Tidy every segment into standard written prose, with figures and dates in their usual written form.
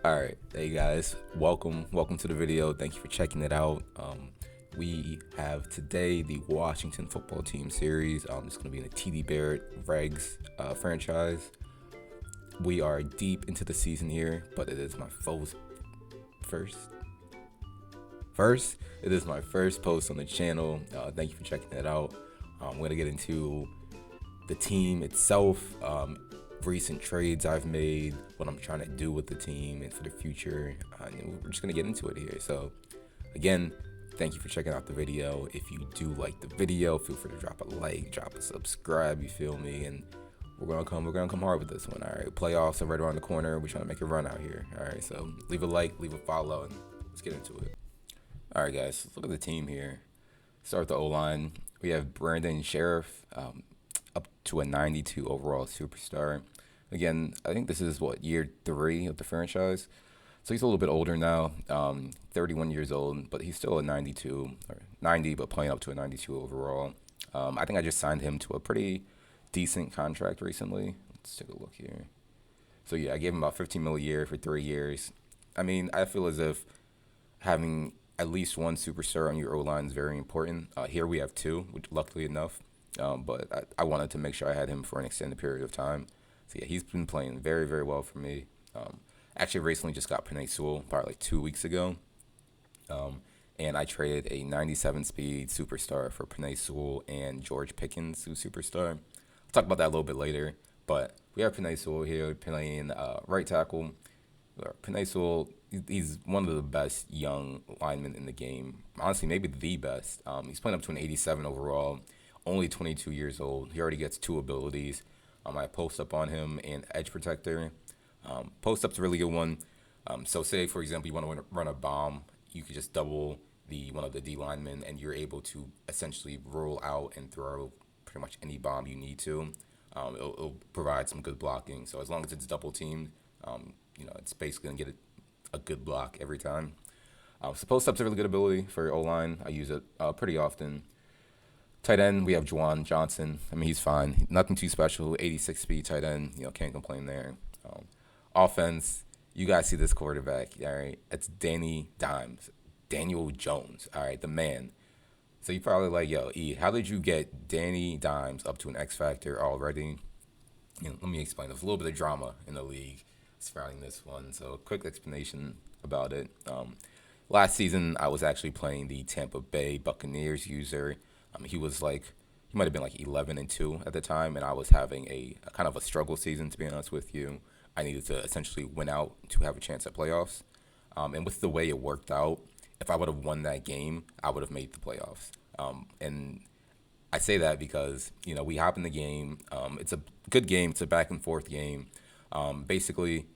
All right, hey guys, welcome to the video. Thank you for checking it out. We have today the Washington football team series. It's going to be in the TD Barrett Regs franchise. We are deep into the season here, but it is my first. It is my first post on the channel. Thank you for checking it out. I'm going to get into the team itself, recent trades I've made, what I'm trying to do with the team and for the future, and we're just gonna get into it here. So again, thank you for checking out the video. If you do like the video, feel free to drop a like, drop a subscribe, you feel me, and we're gonna come hard with this one. All right, playoffs are right around the corner. We're trying to make a run out here. All right, so leave a like, leave a follow, and let's get into it. All right, guys, let's look at the team here. Start with the O-line. We have Brandon Sheriff, up to a 92 overall superstar. Again, I think this is year 3 of the franchise, so he's a little bit older now, 31 years old, but he's still a 92 or 90, but playing up to a 92 overall. I think I just signed him to a pretty decent contract recently. Let's take a look here. So yeah, I gave him about 15 mil a year for 3 years. I mean, I feel as if having at least one superstar on your O-line is very important. Here we have 2, which luckily enough. But I wanted to make sure I had him for an extended period of time. So yeah, he's been playing very, very well for me. Actually, recently just got Penei Sewell, probably like 2 weeks ago. And I traded a 97 speed superstar for Penei Sewell and George Pickens, who's superstar. I'll talk about that a little bit later. But we have Penei Sewell here playing right tackle. Penei Sewell, he's one of the best young linemen in the game. Honestly, maybe the best. He's playing up to an 87 overall. Only 22 years old. He already gets 2 abilities. I post up on him and edge protector. Post up's a really good one. So say, for example, you want to run a bomb, you could just double one of the D linemen, and you're able to essentially roll out and throw pretty much any bomb you need to. It'll provide some good blocking. So as long as it's double teamed, it's basically gonna get a good block every time. So post up's a really good ability for O-line. I use it pretty often. Tight end, we have Juwan Johnson. I mean, he's fine. Nothing too special. 86 speed tight end. Can't complain there. Offense, you guys see this quarterback. All right, it's Daniel Jones. All right, the man. So you probably like, yo, E, how did you get Danny Dimes up to an X Factor already? Let me explain. There's a little bit of drama in the league surrounding this one. So a quick explanation about it. Last season, I was actually playing the Tampa Bay Buccaneers user. He might have been like 11-2 at the time, and I was having a kind of a struggle season, to be honest with you. I needed to essentially win out to have a chance at playoffs. And with the way it worked out, if I would have won that game, I would have made the playoffs. And I say that because, we hop in the game. It's a good game. It's a back and forth game. Basically,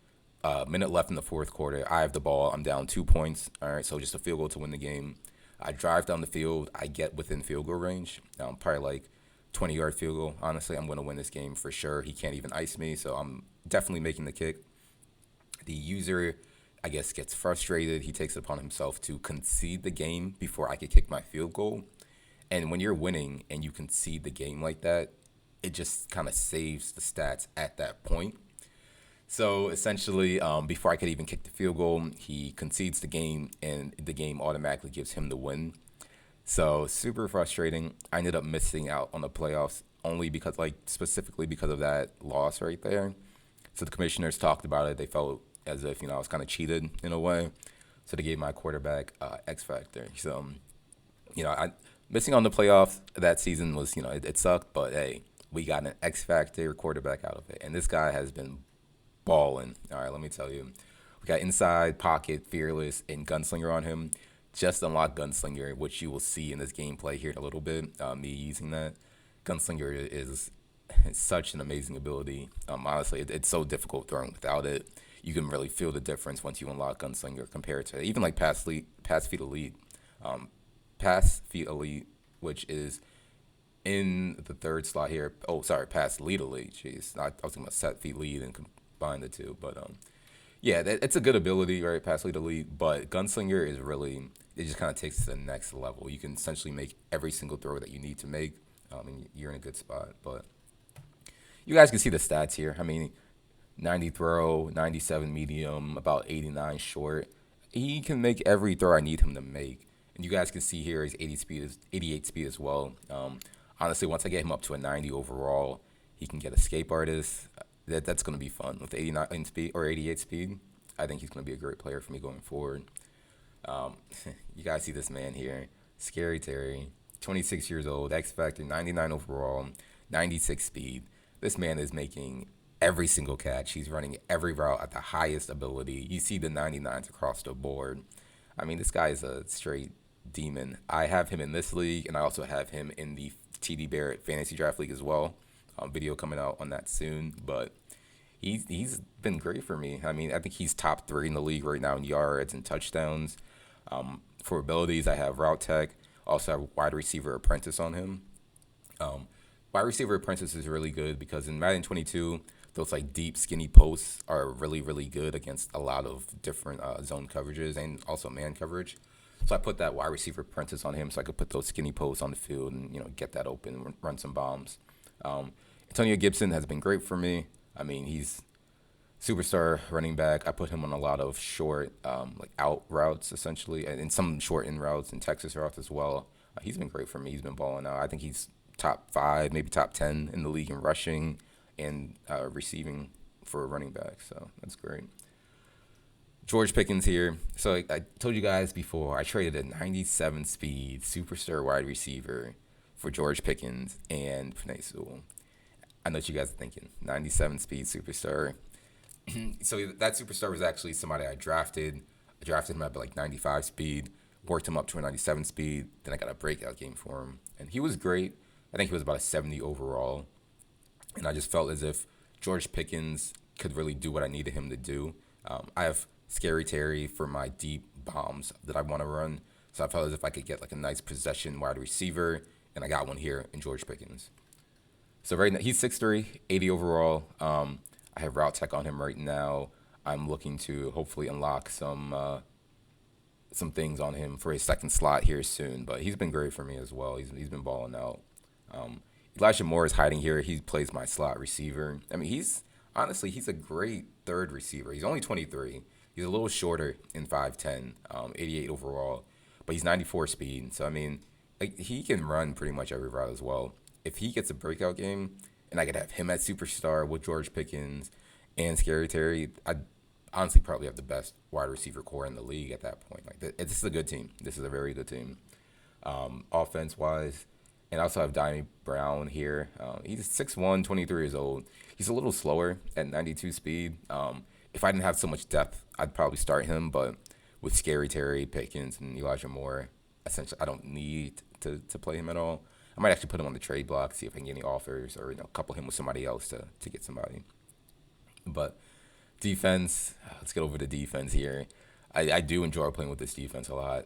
minute left in the fourth quarter. I have the ball. I'm down 2 points. All right, so just a field goal to win the game. I drive down the field. I get within field goal range, probably like 20-yard field goal. Honestly, I'm going to win this game for sure. He can't even ice me, so I'm definitely making the kick. The user, I guess, gets frustrated. He takes it upon himself to concede the game before I could kick my field goal. And when you're winning and you concede the game like that, it just kind of saves the stats at that point. So essentially, before I could even kick the field goal, he concedes the game, and the game automatically gives him the win. So super frustrating. I ended up missing out on the playoffs only specifically because of that loss right there. So the commissioners talked about it. They felt as if, I was kind of cheated in a way. So they gave my quarterback X Factor. So, I missing on the playoffs that season was, it sucked. But, hey, we got an X Factor quarterback out of it. And this guy has been balling. All right, let me tell you. We got inside, pocket, fearless, and gunslinger on him. Just unlock gunslinger, which you will see in this gameplay here in a little bit. Me using that. Gunslinger is such an amazing ability. Honestly, it's so difficult throwing without it. You can really feel the difference once you unlock gunslinger compared to even like pass feet elite. Pass feet elite, which is in the third slot here. Oh, sorry, pass lead elite. Jeez, I was going to set feet lead and combine the two, but yeah, it's a good ability, right? Pass lead elite, but gunslinger is really, it just kind of takes it to the next level. You can essentially make every single throw that you need to make, and you're in a good spot. But you guys can see the stats here. I mean, 90 throw, 97 medium, about 89 short. He can make every throw I need him to make. And you guys can see here his 88 speed as well. Honestly, once I get him up to a 90 overall, he can get escape artist. That's going to be fun with 89 speed or 88 speed. I think he's going to be a great player for me going forward. Um, you guys see this man here, Scary Terry, 26 years old, X Factor, 99 overall, 96 speed. This man is making every single catch. He's running every route at the highest ability. You see the 99s across the board. I mean, this guy is a straight demon. I have him in this league, and I also have him in the TD Barrett Fantasy Draft League as well. Video coming out on that soon, but he's been great for me. I mean, I think he's top 3 in the league right now in yards and touchdowns. For abilities, I have route tech. Also have wide receiver apprentice on him. Um, Wide receiver apprentice is really good because in Madden 22, those like deep skinny posts are really really good against a lot of different zone coverages and also man coverage. So I put that wide receiver apprentice on him so I could put those skinny posts on the field and get that open and run some bombs. Um, Antonio Gibson has been great for me. I mean, he's superstar running back. I put him on a lot of short, like out routes essentially, and some short in routes and Texas routes as well. He's been great for me. He's been balling out. I think he's top 5, maybe top 10 in the league in rushing and receiving for a running back. So that's great. George Pickens here. So I told you guys before, I traded a 97 speed superstar wide receiver for George Pickens and Penei Sewell. I know what you guys are thinking. 97 speed superstar. So that superstar was actually somebody I drafted. I drafted him at like 95 speed, worked him up to a 97 speed. Then I got a breakout game for him, and he was great. I think he was about a 70 overall, and I just felt as if George Pickens could really do what I needed him to do. I have Scary Terry for my deep bombs that I want to run, so I felt as if I could get like a nice possession wide receiver, and I got one here in George Pickens. So right now he's 6'3", 80 overall. I have route tech on him right now. I'm looking to hopefully unlock some things on him for his second slot here soon. But he's been great for me as well. He's been balling out. Elijah Moore is hiding here. He plays my slot receiver. I mean, he's a great third receiver. He's only 23. He's a little shorter in 5'10", 88 overall, but he's 94 speed. So I mean, like, he can run pretty much every route as well. If he gets a breakout game, and I could have him at superstar with George Pickens and Scary Terry, I'd honestly probably have the best wide receiver core in the league at that point. Like, this is a good team. This is a very good team, offense wise. And I also have Donnie Brown here. He's 6'1", 23 years old. He's a little slower at 92 speed. If I didn't have so much depth, I'd probably start him. But with Scary Terry, Pickens, and Elijah Moore, essentially, I don't need to play him at all. I might actually put him on the trade block, see if I can get any offers, or couple him with somebody else to get somebody. But defense, let's get over to defense here. I do enjoy playing with this defense a lot.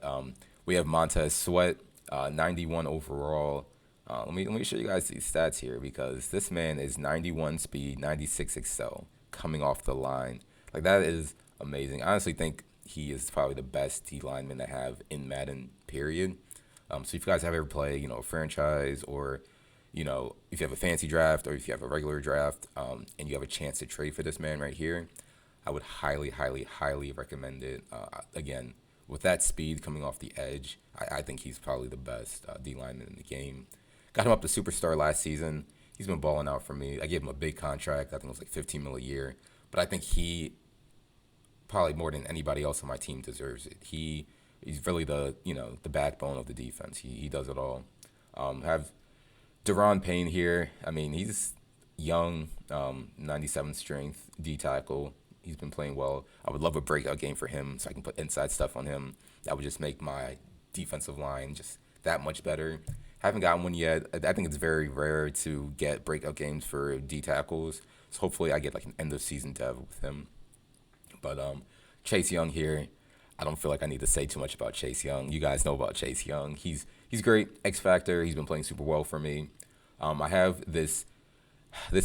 We have Montez Sweat, 91 overall. Let me show you guys these stats here because this man is 91 speed, 96 excel coming off the line. Like, that is amazing. I honestly think he is probably the best D lineman to have in Madden, period. So if you guys have ever played, a franchise, or, if you have a fancy draft or if you have a regular draft, and you have a chance to trade for this man right here, I would highly, highly, highly recommend it. Again, with that speed coming off the edge, I think he's probably the best D lineman in the game. Got him up to superstar last season. He's been balling out for me. I gave him a big contract. I think it was like $15 million a year. But I think he, probably more than anybody else on my team, deserves it. He's really the backbone of the defense. He does it all. Have Deron Payne here. I mean, he's young, 97 strength, D tackle. He's been playing well. I would love a breakout game for him so I can put inside stuff on him. That would just make my defensive line just that much better. Haven't gotten one yet. I think it's very rare to get breakout games for D tackles. So hopefully I get like an end of season dev with him. But Chase Young here. I don't feel like I need to say too much about Chase Young. You guys know about Chase Young. He's great, X Factor. He's been playing super well for me. I have this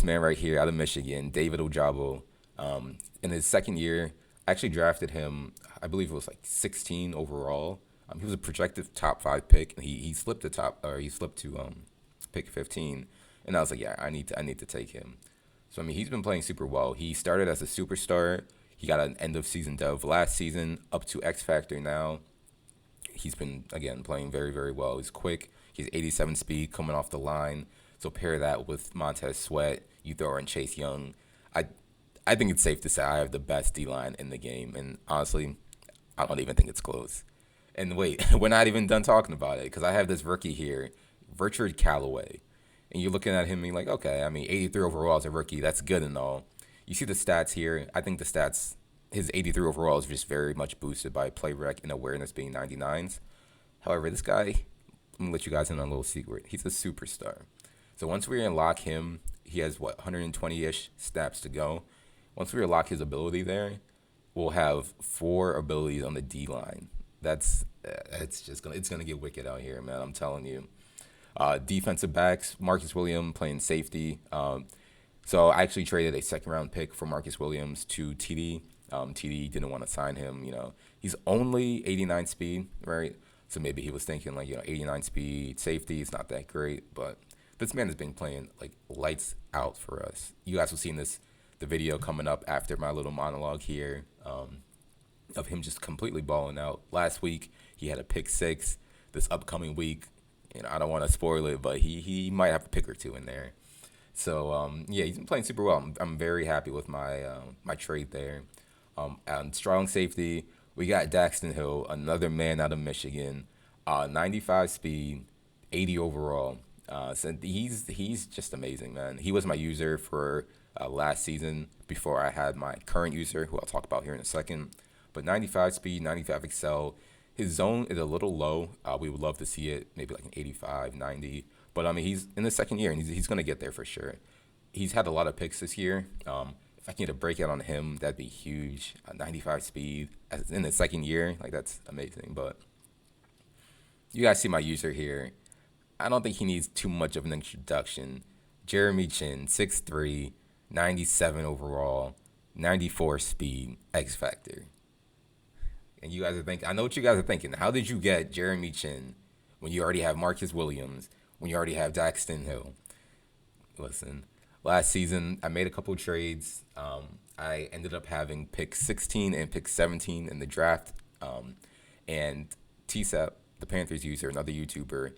man right here out of Michigan, David Ojabo. In his second year, I actually drafted him. I believe it was like 16 overall. He was a projected top 5 pick, and he slipped to pick 15. And I was like, yeah, I need to take him. So I mean, he's been playing super well. He started as a superstar. He got an end of season dove last season, up to X Factor now. He's been again playing very very well. He's quick. He's 87 speed coming off the line. So pair that with Montez Sweat. You throw in Chase Young. I I think it's safe to say I have the best D line in the game, and honestly, I don't even think it's close. And wait, we're not even done talking about it because I have this rookie here, Richard Callaway, and you're looking at him and you're like, okay, I mean, 83 overall as a rookie, that's good and all. You see the stats here. I think the stats, his 83 overall is just very much boosted by play rec and awareness being 99s. However, this guy, let me let you guys in on a little secret. He's a superstar. So once we unlock him, he has what 120-ish snaps to go. Once we unlock his ability there, we'll have 4 abilities on the D line. It's gonna get wicked out here, man. I'm telling you. Defensive backs, Marcus Williams playing safety. So I actually traded a second round pick for Marcus Williams to TD. TD didn't want to sign him. He's only 89 speed, right? So maybe he was thinking 89 speed safety. It's not that great, but this man has been playing like lights out for us. You guys will see the video coming up after my little monologue here. Of him just completely balling out. Last week he had a pick 6. This upcoming week, I don't want to spoil it, but he might have a pick or 2 in there. So yeah, he's been playing super well. I'm very happy with my trade there. And strong safety, we got Daxton Hill, another man out of Michigan, 95 speed, 80 overall. So he's just amazing, man. He was my user for last season before I had my current user, who I'll talk about here in a second. But 95 speed, 95 excel. His zone is a little low. We would love to see it, maybe like an 85, 90. But I mean, he's in the second year, and he's going to get there for sure. He's had a lot of picks this year. If I can get a breakout on him, that'd be huge. 95 speed in the second year, that's amazing. But you guys see my user here. I don't think he needs too much of an introduction. Jeremy Chin, 6'3", 97 overall, 94 speed, X Factor. And you guys are thinking, I know what you guys are thinking. How did you get Jeremy Chin when you already have Marcus Williams, when you already have Daxton Hill? Listen, last season I made a couple trades. I ended up having pick 16 and pick 17 in the draft. And TSAP, the Panthers user, another YouTuber,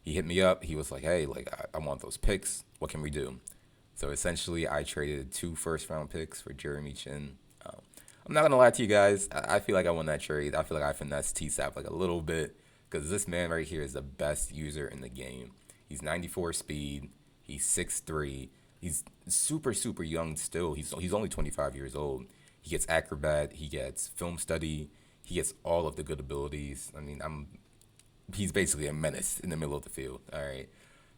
he hit me up. He was like, hey, I want those picks. What can we do? So essentially, I traded 2 first-round picks for Jeremy Chin. I'm not going to lie to you guys. I feel like I won that trade. I feel like I finessed TSAP a little bit because this man right here is the best user in the game. He's 94 speed. He's 6'3". He's super, super young still. He's only 25 years old. He gets acrobat. He gets film study. He gets all of the good abilities. I mean, he's basically a menace in the middle of the field. All right.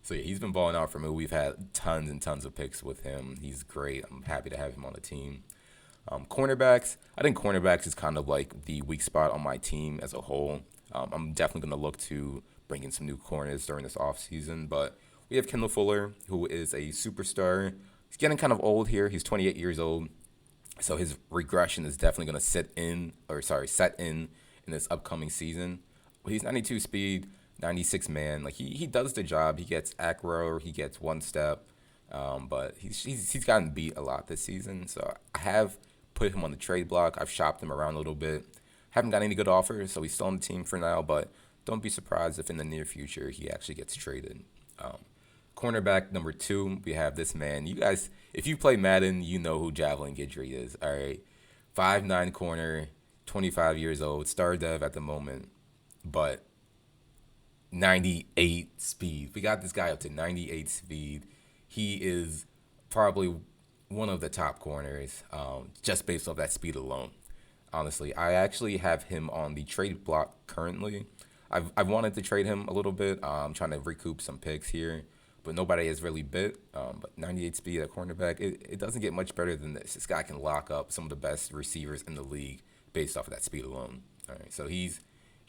So yeah, he's been balling out for me. We've had tons and tons of picks with him. He's great. I'm happy to have him on the team. Cornerbacks, I think cornerbacks is kind of like the weak spot on my team as a whole. I'm definitely going to look to bring in some new corners during this offseason. But we have Kendall Fuller, who is a superstar. He's getting kind of old here. He's 28 years old. So his regression is definitely going to set in this upcoming season. He's 92 speed, 96 man. He does the job. He gets acro, he gets one step. But he's gotten beat a lot this season. So I have put him on the trade block. I've shopped him around a little bit. Haven't got any good offers, so he's still on the team for now. But don't be surprised if in the near future he actually gets traded. Cornerback number 2, we have this man. You guys, if you play Madden, you know who Javelin Guidry is. All right, 5'9" corner, 25 years old, star dev at the moment, but 98 speed. We got this guy up to 98 speed. He is probably one of the top corners, just based off that speed alone. Honestly, I actually have him on the trade block currently. I've wanted to trade him a little bit. I'm trying to recoup some picks here, but nobody has really bit. But 98 speed at cornerback, it doesn't get much better than this. This guy can lock up some of the best receivers in the league based off of that speed alone. All right, so he's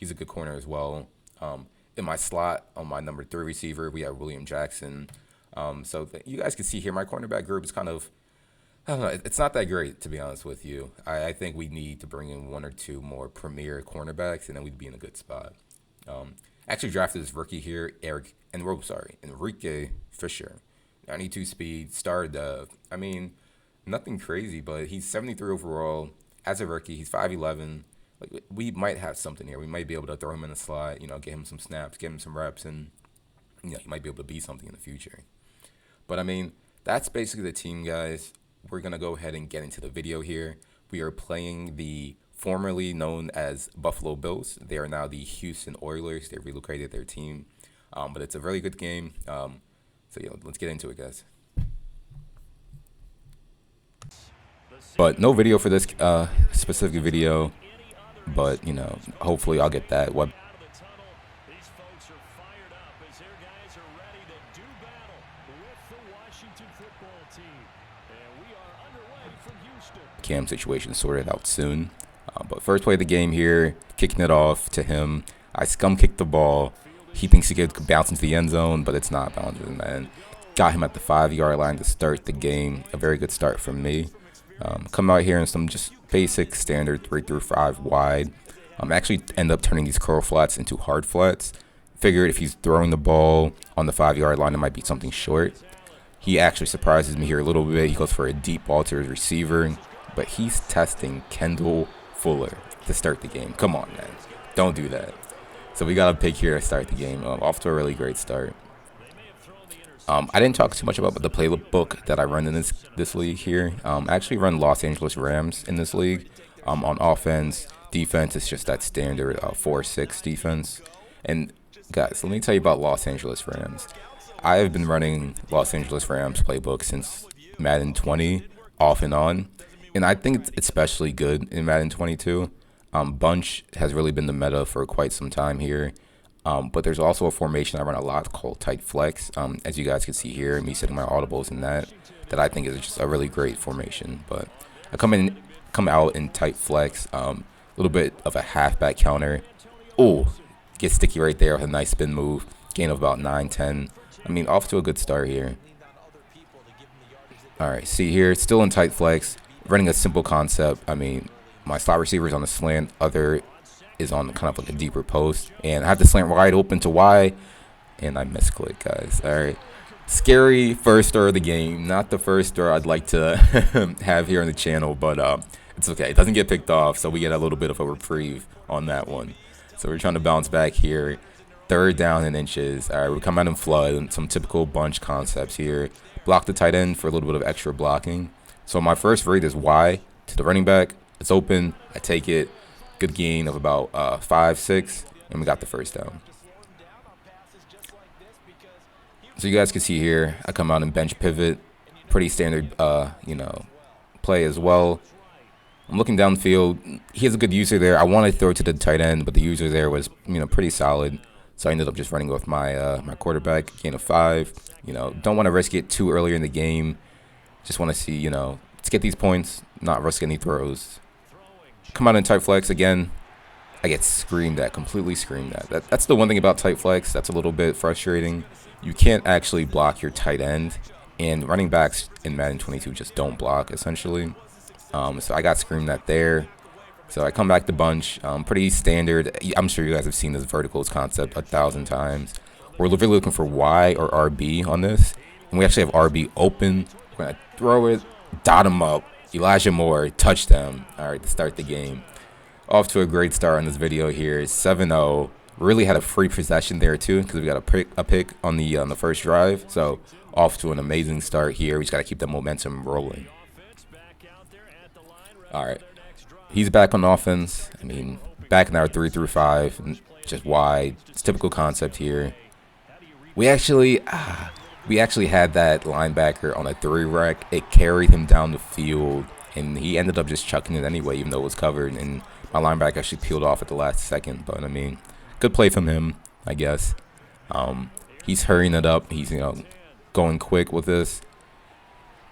a good corner as well. In my slot, on my number 3 receiver, we have William Jackson. So you guys can see here, my cornerback group is kind of, I don't know, it's not that great, to be honest with you. I think we need to bring in 1 or 2 more premier cornerbacks, and then we'd be in a good spot. Actually drafted this rookie here, Enrique Fisher. 92 speed, starred. I mean, nothing crazy, but he's 73 overall. As a rookie, he's 5'11". Like, we might have something here. We might be able to throw him in the slot, get him some snaps, get him some reps, and he might be able to be something in the future. But I mean, that's basically the team, guys. We're gonna go ahead and get into the video here. We are playing the formerly known as Buffalo Bills. They are now the Houston Oilers. They relocated their team, but it's a really good game. So yeah, let's get into it, guys. But no video for this specific video, but hopefully I'll get that. What? Cam situation sorted out soon. But first play of the game here, kicking it off to him. I scum kicked the ball. He thinks he could bounce into the end zone, but it's not bouncing, man. Got him at the 5-yard line to start the game. A very good start from me. Come out here in some just basic standard 3-5 wide. Actually end up turning these curl flats into hard flats. Figured if he's throwing the ball on the 5-yard line, it might be something short. He actually surprises me here a little bit. He goes for a deep ball to his receiver, but he's testing Kendall Fuller to start the game. Come on, man. Don't do that. So we got a pick here to start the game. Off to a really great start. I didn't talk too much about the playbook that I run in this league here. I actually run Los Angeles Rams in this league. On offense, defense, it's just that standard 4-6 defense. And guys, let me tell you about Los Angeles Rams. I have been running Los Angeles Rams playbook since Madden 20, off and on. And I think it's especially good in Madden 22. Bunch has really been the meta for quite some time here. But there's also a formation I run a lot called tight flex. As you guys can see here, me setting my audibles in that I think is just a really great formation. But I come out in tight flex, a little bit of a halfback counter. Oh, get sticky right there with a nice spin move. Gain of about 9-10. I mean, off to a good start here. All right, see here, still in tight flex, running a simple concept. I mean, my slot receiver is on the slant, other is on kind of like a deeper post, and I have to slant wide open to Y, and I misclick, guys. All right, scary first throw of the game. Not the first throw I'd like to have here on the channel, but it's okay. It doesn't get picked off, so we get a little bit of a reprieve on that one. So we're trying to bounce back here. 3rd down and inches. All right, we come out in flood and some typical bunch concepts here. Block the tight end for a little bit of extra blocking. So my first read is Y to the running back. It's open. I take it. Good gain of about 5-6, and we got the first down. So you guys can see here, I come out and bench pivot. Pretty standard, play as well. I'm looking downfield. He has a good user there. I wanted to throw it to the tight end, but the user there was, pretty solid. So I ended up just running with my my quarterback, gain of 5. Don't want to risk it too early in the game. Just want to see, let's get these points, not risk any throws. Come out in tight flex again. I get screamed at, completely screamed at. That's the one thing about tight flex that's a little bit frustrating. You can't actually block your tight end, and running backs in Madden 22 just don't block, essentially. So I got screamed at there. So I come back to bunch, pretty standard. I'm sure you guys have seen this verticals concept 1,000 times. We're really looking for Y or RB on this, and we actually have RB open. We're going to throw it, dot him up. Elijah Moore, touchdown. All right, to start the game. Off to a great start on this video here. 7-0. Really had a free possession there, too, because we got a pick on the first drive. So off to an amazing start here. We just got to keep the momentum rolling. All right. He's back on offense. I mean, back in our 3-5, just wide. It's typical concept here. We actually had that linebacker on a 3-rec. It carried him down the field, and he ended up just chucking it anyway, even though it was covered. And my linebacker actually peeled off at the last second. But I mean, good play from him, I guess. He's hurrying it up. He's going quick with this.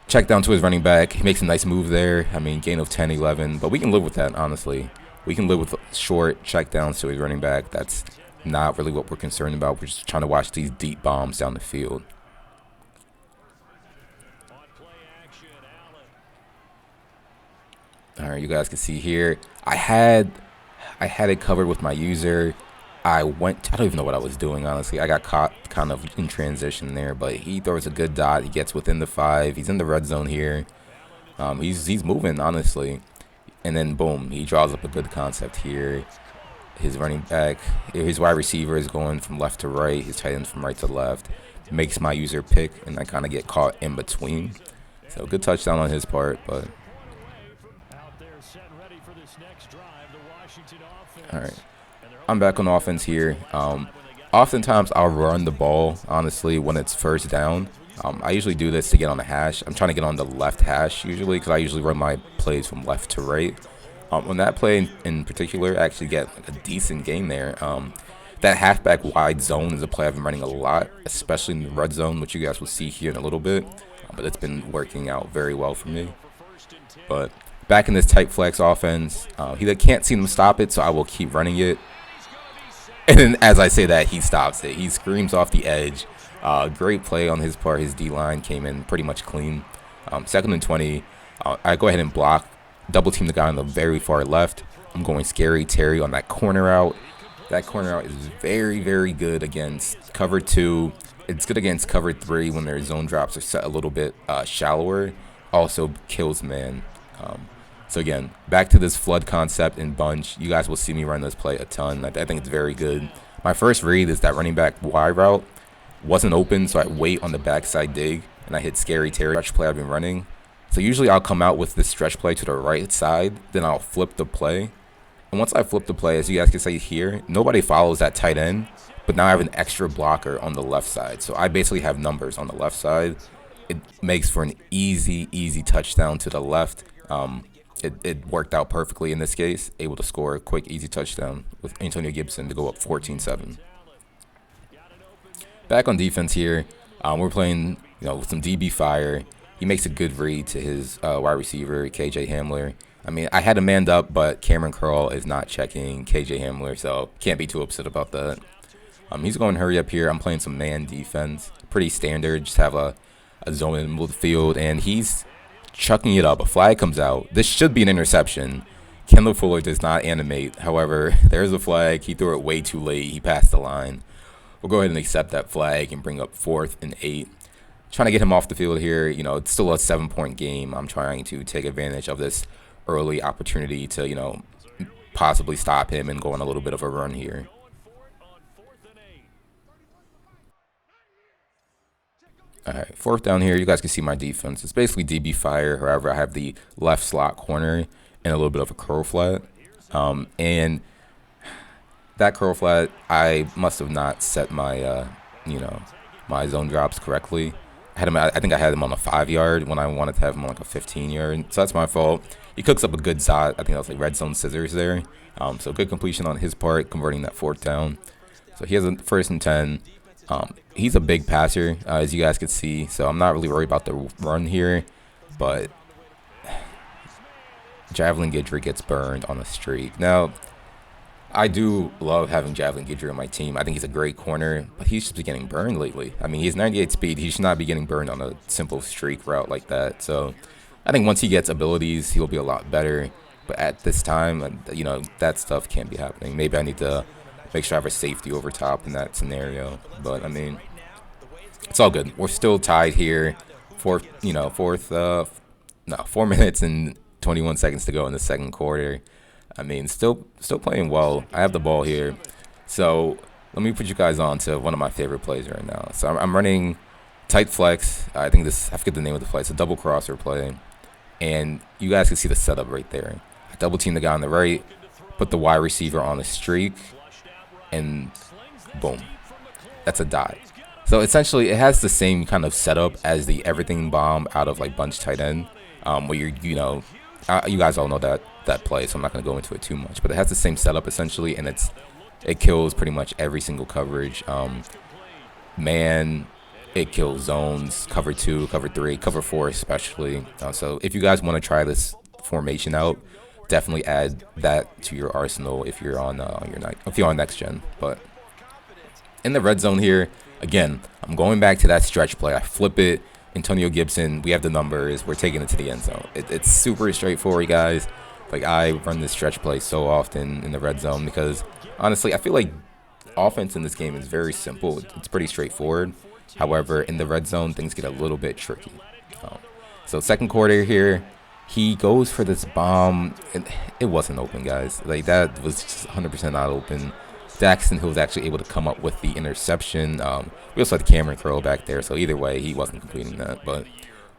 Check down to his running back. He makes a nice move there. I mean, gain of 10, 11. But we can live with that, honestly. We can live with short check downs to his running back. That's not really what we're concerned about. We're just trying to watch these deep bombs down the field. All right, you guys can see here. I had it covered with my user. I don't even know what I was doing, honestly. I got caught kind of in transition there, but he throws a good dot. He gets within the 5. He's in the red zone here. He's moving, honestly. And then, boom, he draws up a good concept here. His running back, his wide receiver is going from left to right. His tight end from right to left. Makes my user pick, and I kind of get caught in between. So, good touchdown on his part, but... All right. I'm back on offense here. Oftentimes, I'll run the ball, honestly, when it's first down. I usually do this to get on the hash. I'm trying to get on the left hash, usually, because I usually run my plays from left to right. On that play in particular, I actually get like a decent gain there. That halfback wide zone is a play I've been running a lot, especially in the red zone, which you guys will see here in a little bit. But it's been working out very well for me. But back in this tight flex offense, he can't seem to stop it, so I will keep running it. And then as I say that, he stops it. He screams off the edge. Great play on his part. His D-line came in pretty much clean. 2nd and 20. I go ahead and block. Double team the guy on the very far left. I'm going Scary Terry on that corner out. That corner out is very, very good against cover 2. It's good against cover 3 when their zone drops are set a little bit shallower. Also kills man. So again, back to this flood concept in bunch. You guys will see me run this play a ton. I think it's very good. My first read is that running back Y route wasn't open, so I wait on the backside dig, and I hit Scary Terry. Stretch play I've been running. So usually I'll come out with this stretch play to the right side, then I'll flip the play. And once I flip the play, as you guys can see here, nobody follows that tight end, but now I have an extra blocker on the left side. So I basically have numbers on the left side. It makes for an easy touchdown to the left. It worked out perfectly in this case, able to score a quick, easy touchdown with Antonio Gibson to go up 14-7. Back on defense here, we're playing, with some DB fire. He makes a good read to his wide receiver, KJ Hamler. I mean, I had him manned up, but Cameron Curl is not checking KJ Hamler, so can't be too upset about that. He's going hurry up here. I'm playing some man defense. Pretty standard. Just have a zone in the middle of the field, and he's chucking it up. A flag comes out. This should be an interception. Kendall Fuller does not animate. However, there's a flag. He threw it way too late. He passed the line. We'll go ahead and accept that flag and bring up 4th and 8. Trying to get him off the field here. It's still a 7-point game. I'm trying to take advantage of this early opportunity to, possibly stop him and go on a little bit of a run here. All right, 4th down here. You guys can see my defense. It's basically DB fire. However, I have the left slot corner and a little bit of a curl flat. And that curl flat, I must have not set my, my zone drops correctly. I think I had him on a 5-yard when I wanted to have him on like a 15-yard. So that's my fault. He cooks up a good shot. I think that was like red zone scissors there. So good completion on his part, converting that 4th down. So he has a 1st and 10. He's a big passer, as you guys can see. So I'm not really worried about the run here. But Javelin Guidry gets burned on a streak. Now, I do love having Javelin Guidry on my team. I think he's a great corner, but he's just been getting burned lately. I mean, he's 98 speed. He should not be getting burned on a simple streak route like that. So I think once he gets abilities, he'll be a lot better. But at this time, that stuff can't be happening. Maybe I need to make sure I have a safety over top in that scenario. But, I mean, it's all good. We're still tied here. 4 minutes and 21 seconds to go in the 2nd quarter. I mean, still playing well. I have the ball here. So let me put you guys on to one of my favorite plays right now. So I'm running tight flex. I forget the name of the play. It's a double crosser play. And you guys can see the setup right there. I double team the guy on the right, put the wide receiver on a streak, and boom. That's a dot. So essentially, it has the same kind of setup as the everything bomb out of like bunch tight end, where you guys all know that play, so I'm not going to go into it too much. But it has the same setup essentially, and it kills pretty much every single coverage. Man, it kills zones, cover 2, cover 3, cover 4 especially. So if you guys want to try this formation out, definitely add that to your arsenal if you're on next gen. But in the red zone here, again, I'm going back to that stretch play. I flip it. Antonio Gibson, we have the numbers. We're taking it to the end zone. It's super straightforward, guys. Like, I run this stretch play so often in the red zone because, honestly, I feel like offense in this game is very simple. It's pretty straightforward. However, in the red zone, things get a little bit tricky. Um, so second quarter here, he goes for this bomb. It wasn't open, guys. Like, that was just 100% not open. Daxton, who was actually able to come up with the interception. We also had the Cameron curl back there, so either way, he wasn't completing that. But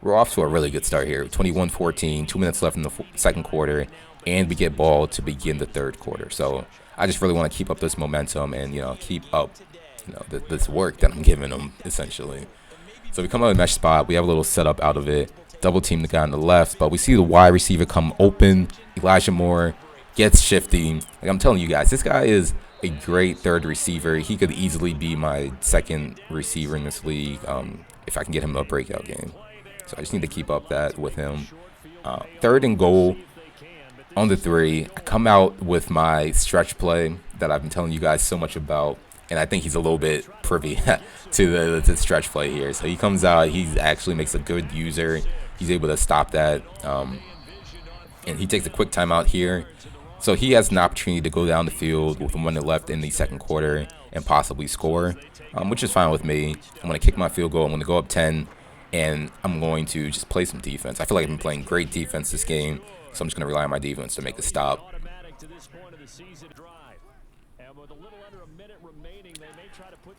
we're off to a really good start here. 21-14, 2 minutes left in the second quarter, and we get ball to begin the third quarter. So I just really want to keep up this momentum and, keep up, this work that I'm giving them, essentially. So we come out of the mesh spot. We have a little setup out of it. Double team the guy on the left, but we see the wide receiver come open. Elijah Moore gets shifty. Like, I'm telling you guys, this guy is a great third receiver. He could easily be my second receiver in this league if I can get him a breakout game. So I just need to keep up that with him. Third and goal on the 3. I come out with my stretch play that I've been telling you guys so much about. And I think he's a little bit privy to the stretch play here. So he comes out. He actually makes a good user. He's able to stop that. And he takes a quick timeout here. So he has an opportunity to go down the field with 1 minute left in the second quarter and possibly score, which is fine with me. I'm going to kick my field goal. I'm going to go up 10, and I'm going to just play some defense. I feel like I've been playing great defense this game, so I'm just going to rely on my defense to make the stop.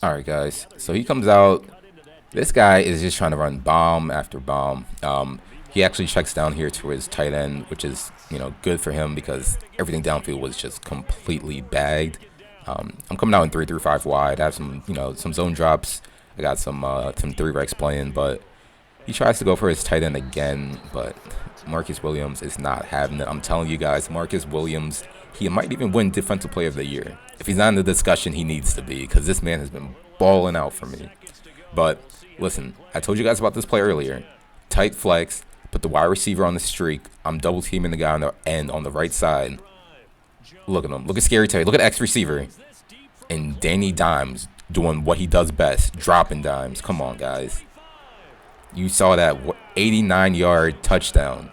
All right, guys. So he comes out. This guy is just trying to run bomb after bomb. He actually checks down here to his tight end, which is, good for him because everything downfield was just completely bagged. I'm coming out in 3 through 5 wide. I have some, some zone drops. I got some 3-rex playing, but he tries to go for his tight end again, but Marcus Williams is not having it. I'm telling you guys, Marcus Williams, he might even win Defensive Player of the Year. If he's not in the discussion, he needs to be because this man has been balling out for me. But listen, I told you guys about this play earlier. Tight flex, put the wide receiver on the streak. I'm double teaming the guy on the end on the right side. Look at him. Look at Scary Terry. Look at X receiver. And Danny Dimes doing what he does best, dropping dimes. Come on, guys. You saw that 89-yard touchdown.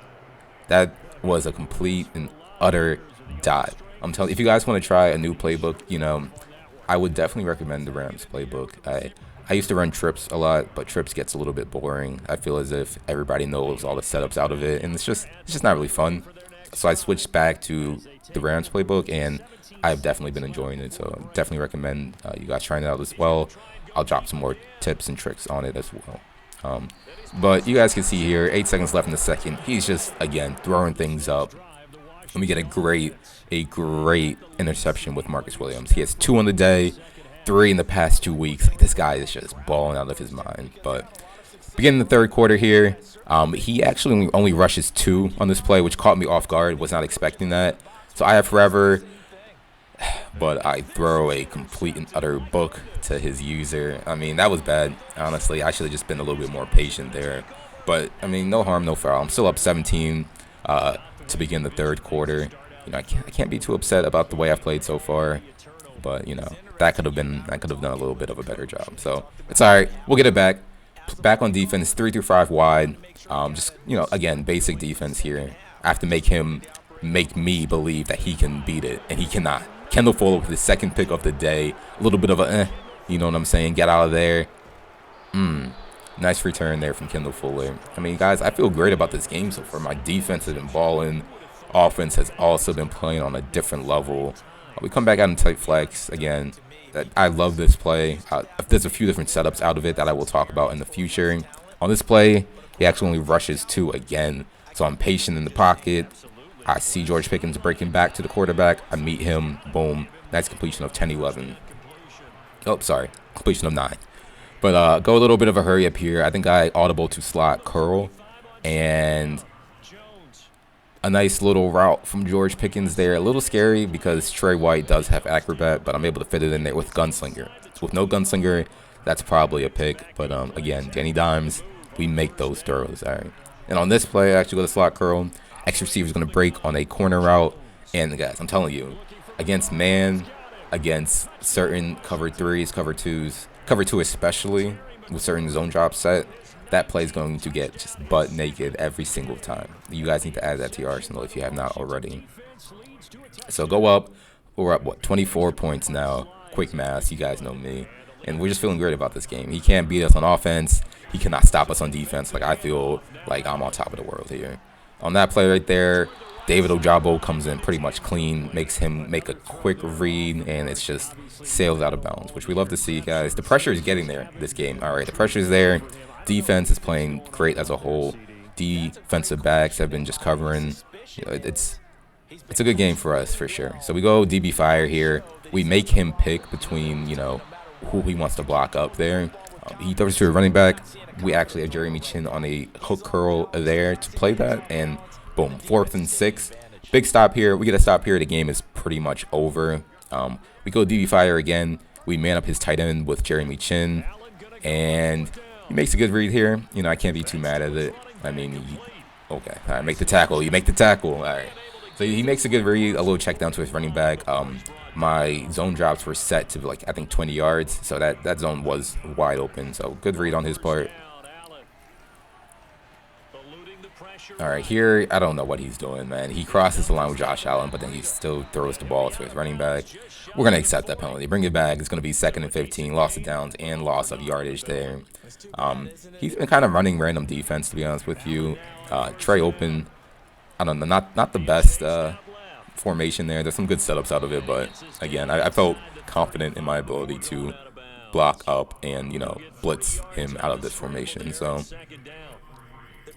That was a complete and utter dive. I'm telling you, if you guys want to try a new playbook, I would definitely recommend the Rams playbook. I used to run trips a lot, but trips gets a little bit boring. I feel as if everybody knows all the setups out of it, and it's just not really fun. So I switched back to the Rams playbook, and I've definitely been enjoying it. So definitely recommend you guys trying it out as well. I'll drop some more tips and tricks on it as well. But you guys can see here, 8 seconds left in the second. He's just, again, throwing things up. And we get a great interception with Marcus Williams. He has 2 on the day, 3 in the past 2 weeks. Like, this guy is just balling out of his mind. But beginning the third quarter here, he actually only rushes 2 on this play, which caught me off guard. Was not expecting that. So I have forever, but I throw a complete and utter book to his user. I mean, that was bad. Honestly, I should have just been a little bit more patient there. But, I mean, no harm, no foul. I'm still up 17 to begin the third quarter. I can't be too upset about the way I've played so far. But, I could have done a little bit of a better job. So, it's all right. We'll get it back. Back on defense, 3 through 5 wide. Just, again, basic defense here. I have to make me believe that he can beat it, and he cannot. Kendall Fuller with his second pick of the day. A little bit of a, you know what I'm saying? Get out of there. Nice return there from Kendall Fuller. I mean, guys, I feel great about this game so far. My defense has been balling. Offense has also been playing on a different level. We come back out in tight flex again. I love this play. There's a few different setups out of it that I will talk about in the future. On this play, he actually only rushes 2 again. So I'm patient in the pocket. I see George Pickens breaking back to the quarterback. I meet him. Boom. Nice completion of 10-11. Oh, sorry. Completion of 9. But go a little bit of a hurry up here. I think I audible to slot curl. And a nice little route from George Pickens there. A little scary because Trey White does have acrobat, but I'm able to fit it in there with gunslinger. So with no gunslinger, that's probably a pick. But again, Danny Dimes, we make those throws. All right. And on this play, I actually go to slot curl. X receiver is going to break on a corner route. And guys, I'm telling you, against man, against certain cover 3s, cover 2s, cover 2 especially, with certain zone drop set, that play is going to get just butt naked every single time. You guys need to add that to your arsenal if you have not already. So go up. We're up, 24 points now. quick mass. You guys know me. And we're just feeling great about this game. He can't beat us on offense. He cannot stop us on defense. Like, I feel like I'm on top of the world here. On that play right there, David Ojabo comes in pretty much clean, makes him make a quick read, and it's just sails out of bounds, which we love to see, guys. The pressure is getting there this game. All right, the pressure is there. Defense is playing great as a whole. Defensive backs have been just covering. You know, it's a good game for us for sure. So we go DB Fire here. We make him pick between, you know, who he wants to block up there. He throws to a running back. We actually have Jeremy Chin on a hook curl there to play that, and boom, 4th and 6. Big stop here. We get a stop here. The game is pretty much over. We go DB Fire again. We man up his tight end with Jeremy Chin, and he makes a good read here. You know, I can't be too mad at it. I mean, okay, all right, make the tackle. You make the tackle. All right. So he makes a good read, a little check down to his running back. My zone drops were set to, like, I think 20 yards, so that zone was wide open. So good read on his part. All right, here, I don't know what he's doing, man. He crosses the line with Josh Allen, but then he still throws the ball to his running back. We're going to accept that penalty. Bring it back. It's going to be 2nd and 15, loss of downs and loss of yardage there. He's been kind of running random defense, to be honest with you. Trey open, I don't know, not the best formation there. There's some good setups out of it, but again, I felt confident in my ability to block up and, you know, blitz him out of this formation. So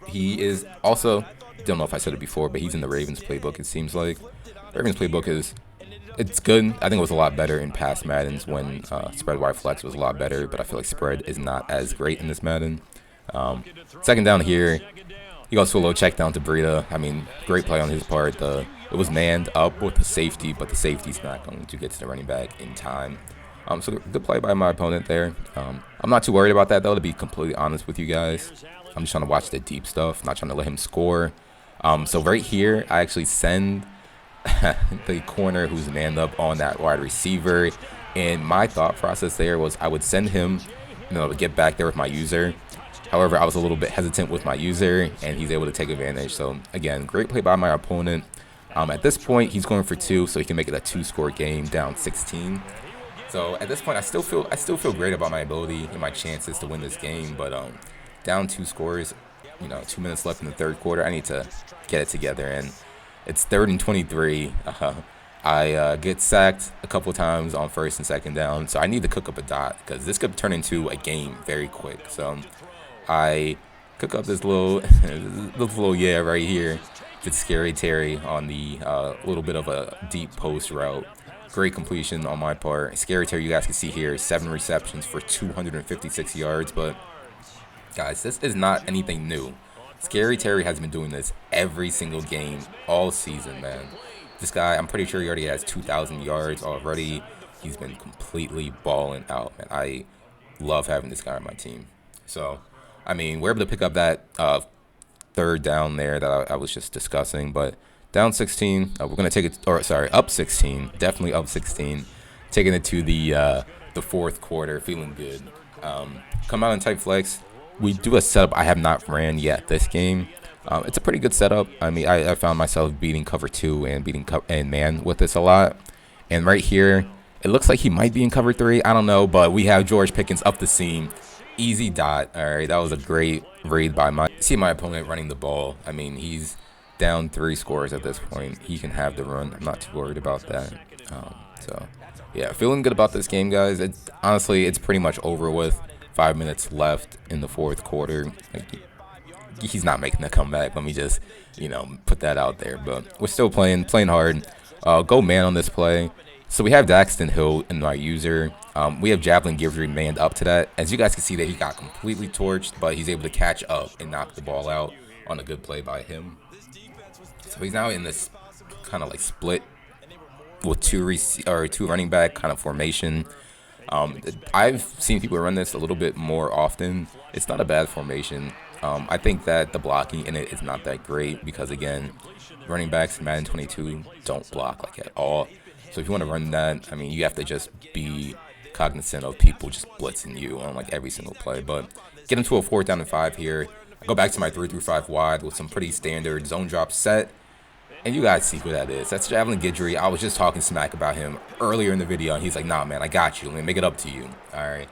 he is also, don't know if I said it before, but he's in the Ravens playbook, it seems like. Ravens playbook it's good. I think it was a lot better in past Maddens when spread wide flex was a lot better, but I feel like spread is not as great in this Madden. 2nd down here. He goes to a low check down to Breida. I mean, great play on his part. It was manned up with the safety, but the safety's not going to get to the running back in time. So good play by my opponent there. I'm not too worried about that, though, to be completely honest with you guys. I'm just trying to watch the deep stuff, not trying to let him score. So right here, I actually send the corner who's manned up on that wide receiver. And my thought process there was I would send him, you know, to get back there with my user. However, I was a little bit hesitant with my user, and he's able to take advantage. So, again, great play by my opponent. At this point, he's going for 2, so he can make it a 2-score game, down 16. So, at this point, I still feel great about my ability and my chances to win this game. But down 2 scores, you know, 2 minutes left in the 3rd quarter, I need to get it together. And it's 3rd and 23. I get sacked a couple times on 1st and 2nd down, so I need to cook up a dot because this could turn into a game very quick. So I cook up this little yeah right here. It's Scary Terry on the little bit of a deep post route. Great completion on my part. Scary Terry, you guys can see here, 7 receptions for 256 yards. But guys, this is not anything new. Scary Terry has been doing this every single game all season, man. This guy, I'm pretty sure he already has 2,000 yards already. He's been completely balling out, man. I love having this guy on my team. So, I mean, we're able to pick up that 3rd down there that I was just discussing. But down 16, we're going to take it, or sorry, up 16. Definitely up 16. Taking it to the 4th quarter, feeling good. Come out in tight flex. We do a setup I have not ran yet this game. It's a pretty good setup. I mean, I found myself beating cover 2 and beating man with this a lot. And right here, it looks like he might be in cover 3. I don't know, but we have George Pickens up the seam. Easy dot. All right, that was a great read by my opponent running the ball. I mean, he's down 3 scores at this point. He can have the run. I'm not too worried about that. So, yeah, feeling good about this game, guys. Honestly, it's pretty much over with. 5 minutes left in the 4th quarter. Like, he's not making the comeback. Let me just, you know, put that out there. But we're still playing hard. Go man on this play. So we have Daxton Hill in my user. We have Javelin Givry manned up to that. As you guys can see that he got completely torched, but he's able to catch up and knock the ball out on a good play by him. So he's now in this kind of like split with two running back kind of formation. I've seen people run this a little bit more often. It's not a bad formation. I think that the blocking in it is not that great because, again, running backs in Madden 22 don't block like at all. So if you want to run that, I mean, you have to just be cognizant of people just blitzing you on like every single play. But get into a 4th down and 5 here. I go back to my 3-5 wide with some pretty standard zone drop set. And you guys see who that is. That's Javelin Guidry. I was just talking smack about him earlier in the video, and he's like, nah, man, I got you. Let me make it up to you. All right.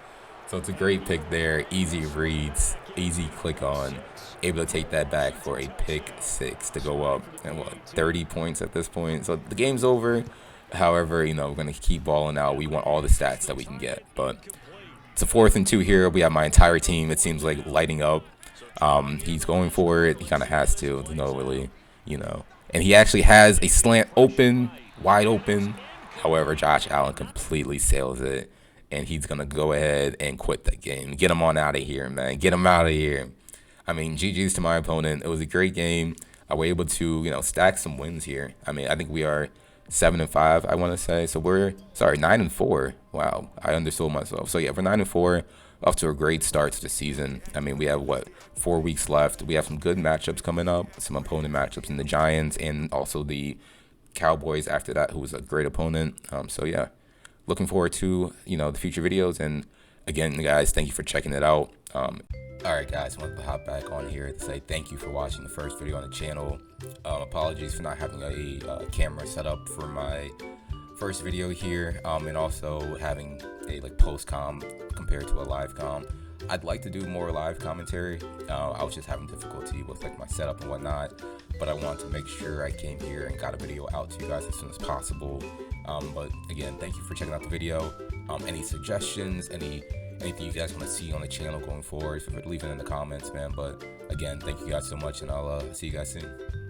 So it's a great pick there. Easy reads, easy click on. Able to take that back for a pick 6 to go up. And what, 30 points at this point? So the game's over. However, you know, we're going to keep balling out. We want all the stats that we can get. But it's a 4th and 2 here. We have my entire team, it seems like, lighting up. He's going for it. He kind of has to. No, really, you know. And he actually has a slant open, wide open. However, Josh Allen completely sails it. And he's going to go ahead and quit the game. Get him on out of here, man. Get him out of here. I mean, GG's to my opponent. It was a great game. I was able to, you know, stack some wins here. I mean, I think we are 7-5, I want to say. So we're, sorry, 9-4. Wow, I undersold myself. So yeah, we're 9-4. Off to a great start to the season. I mean, we have, what, 4 weeks left. We have some good matchups coming up, some opponent matchups in the Giants and also the Cowboys after that, who was a great opponent. So, yeah, looking forward to, you know, the future videos. And, again, guys, thank you for checking it out. All right, guys, I wanted to hop back on here to say thank you for watching the first video on the channel. Apologies for not having a camera set up for my first video here, and also having a post-com compared to a live com. I'd like to do more live commentary. I was just having difficulty with my setup and whatnot, but I wanted to make sure I came here and got a video out to you guys as soon as possible. But again, thank you for checking out the video. Any suggestions, anything you guys want to see on the channel going forward, feel free to leave it in the comments, man. But again, thank you guys so much, and I'll see you guys soon.